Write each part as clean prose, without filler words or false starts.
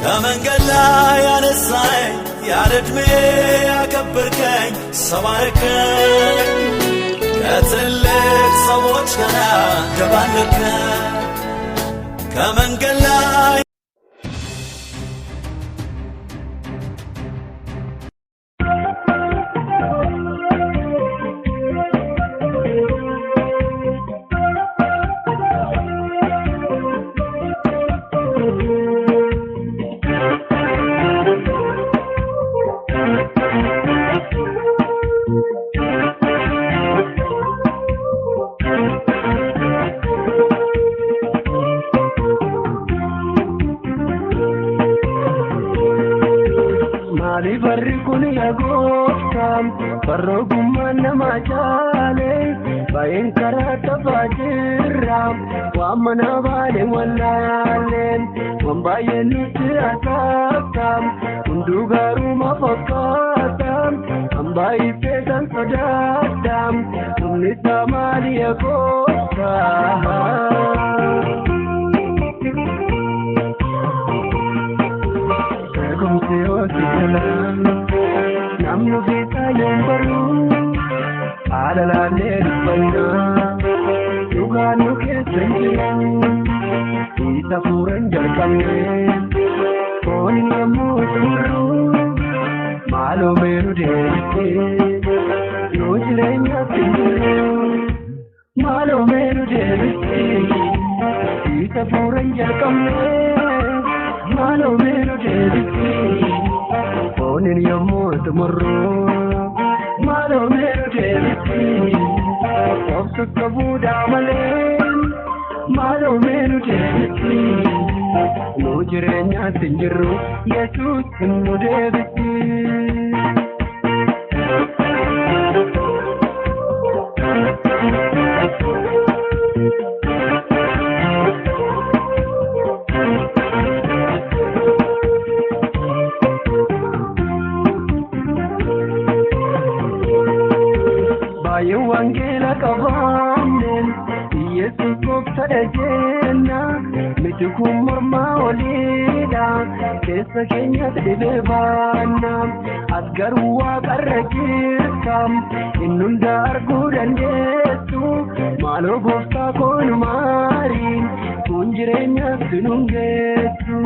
ከመንገድ ላይ ያነሳኝ ያለ ዕድሜ ያከበርከኝ ሰባርከኝ ከትልቅ ሰዎች ጋር ደባለከኝ ከመንገድ ላይ Barikuni agoftam barogumman nama chale bayin karata fajiram wamana bale wallalen wambayen nuti atakam undugaru mafakatam ambai pesan sadatam tumni samali agoftam Namnu kita yang baru adalah nerfana juga nuke senjang kita puran jarkamne koni namu turu malu meru deke nujrenya turu malu meru deke kita puran jarkamne malu meru deke Onin yamur temurru, malu meru deki. Obsuk kabuda malen, malu meru deki. Mujrenya tinjeru, Yesus temu deki. Wangela kabanen Yesus kokta dajena mitukum morma olida kesa kenya tebebana asgarwa karrakam innunda argudan yesu malo gofta kon mari kunjirenya sunungesu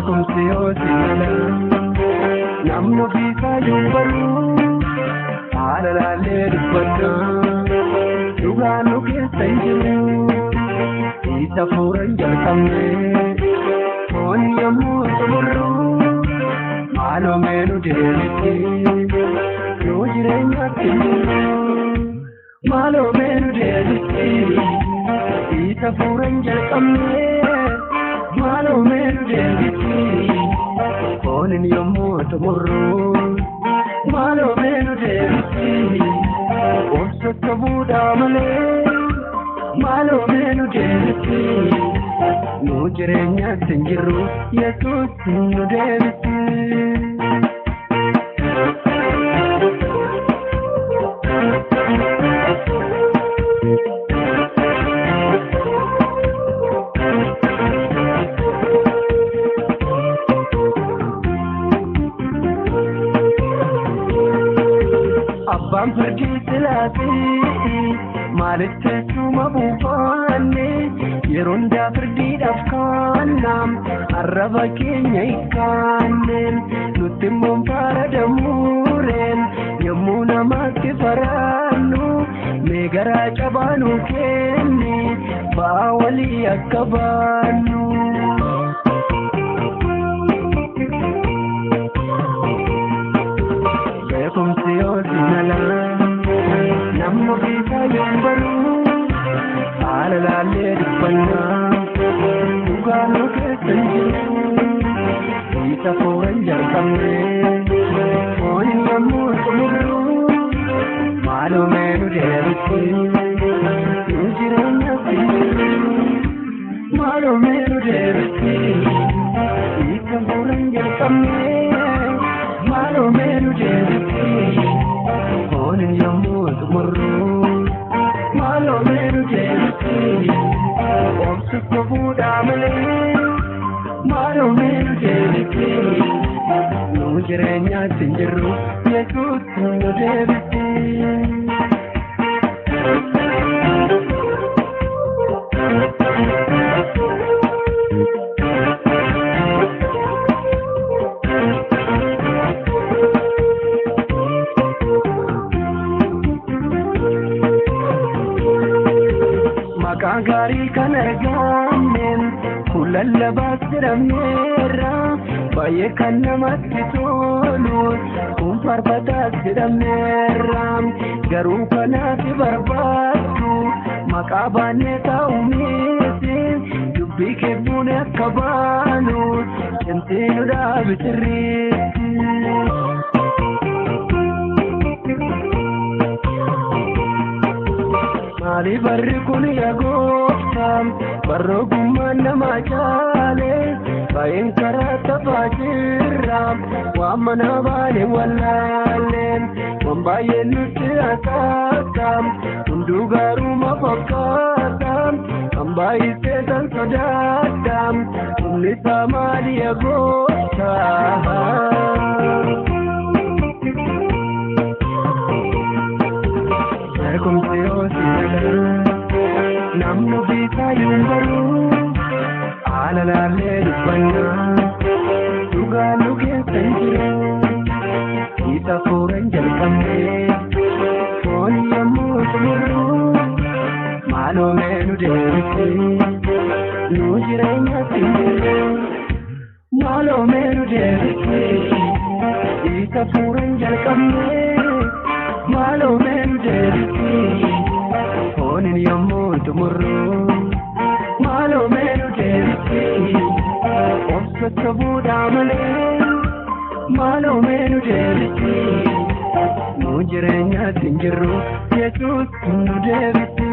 Kum siyo sila Namno bisa yung baru Alalalir pada Juga nukis tayo Isa furan jalkamne Koni yamu tumuru Malo menu deliti Nujirenya timu Malo menu deliti Isa furan jalkamne Malo meru deliti, onin yamu tumuru. Malo meru deliti, obsuk kabuda male. Malo meru deliti, nujrenya tinjeru, Yesus temu deliti. Abbaan pergi selasi maalitti suma buufanne yeroon daafirdi dafkaannam arraba keenya ikkaanneen nutti immoo faradamureen yommuu namatti faraannu mee garaa cabaanu kenni ba'aa walii akka baannu. Beekumsi yoo si mala namni bisa yang baru alalalee dubbannaa dhugaan nu keessan jiru isa fuuran jalqabne fooniin yommuu xumurru maaloo meenu deebisi nu jireenyatti maaloo meenu deebisi isa fuuran jalqabne maaloo meenu deebisi fooniin yommuu xumurru malo meru deebisi deebiti obsa kofuudha malee maaloo meenu deebiti nu jireenyaatti hin jirru Yesuus nu deebiti. Gaarii kan argamneen kullallabaa jedhamneerra baay'ee kan namatti tolu kun faarfataa jedhamneerra garuu kanaaf barbaaddu maqaa baannee taa'u miti dubbii keebbuun akka baanu cimtee nu dhaabitirriitti. Maali barri kun yaa gooftaa barroogumaan nama caale baay'een karaa tafaa jirra waan mana baane wallaalle waan baay'een nutti hasaasa hunduu gaaruma fakkaata kan baay'isee san sodaadha humni isaa maali yaa gooftaa. Namnu bisa yumbaru ala lalle dubbanna duga nuge sanjiru kita furan jalqabne foon yommuu tumurru maaloo meenu deebite nu jireenyaatti hin jirru maaloo meenu deebite kita furan jalqabne maaloo meenu deebite Onin yommuu tumurru maaloo meenu deebiti obsa kofuudha malee maaloo meenu deebiti nu jireenyaatti hin jirru Yesuus nu deebiti.